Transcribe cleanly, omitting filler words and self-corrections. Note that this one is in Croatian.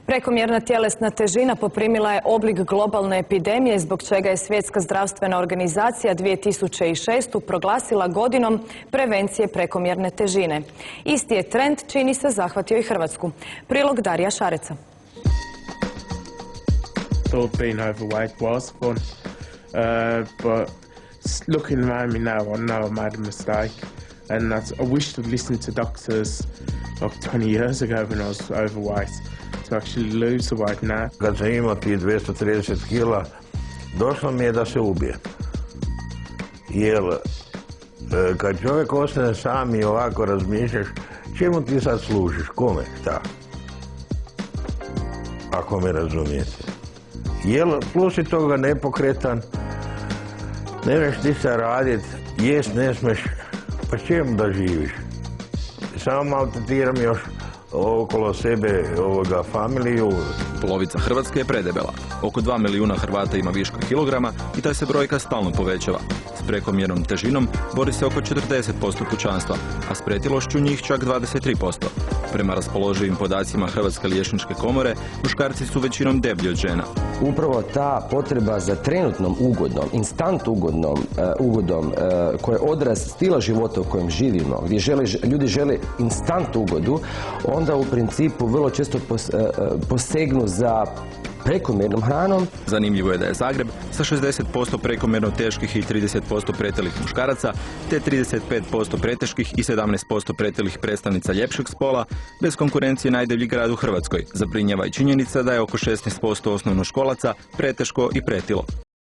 Prekomjerna tjelesna težina poprimila je oblik globalne epidemije, zbog čega je Svjetska zdravstvena organizacija 2006. proglasila godinom prevencije prekomjerne težine. Isti je trend, čini se, zahvatio i Hrvatsku. Prilog Darija Šareca. Thought being overweight was fun, but looking around me now, I know I made a mistake, and I wish to listen to doctors like 20 years ago when I was overweight to actually lose the weight now. Kad sam imao ti 230 kila, došlo mi je da se ubije. Jer kad čovjek ostane sam i ovako razmišljaš, čemu ti sad služiš, kome, šta? Ako me razumijete. Jer plus i toga nepokretan, ne smiješ ti se radit, jest ne smiješ, pa čemu da živiš? Samo maltretiram još okolo sebe familiju. Polovica Hrvatske je predebela. Oko 2 milijuna Hrvata ima viška kilograma i ta se brojka stalno povećava. S prekomjernom težinom bori se oko 40% pučanstva, a s pretilošću njih čak 23%. Prema raspoloživim podacima Hrvatske liječničke komore, muškarci su većinom deblji od žena. Upravo ta potreba za trenutnom ugodnom, instant ugodom, koja je odraz stila života u kojem živimo, gdje ljudi žele instant ugodu, onda u principu vrlo često posegnu za prekomjernom hranom. Zanimljivo je da je Zagreb sa 60% prekomjerno teških i 30% pretelih muškaraca, te 35% preteških i 17% pretelih predstavnica ljepšeg spola, bez konkurencije najdeblji grad u Hrvatskoj. Zabrinjava i činjenica da je oko 16% osnovnoškolaca preteško i pretilo.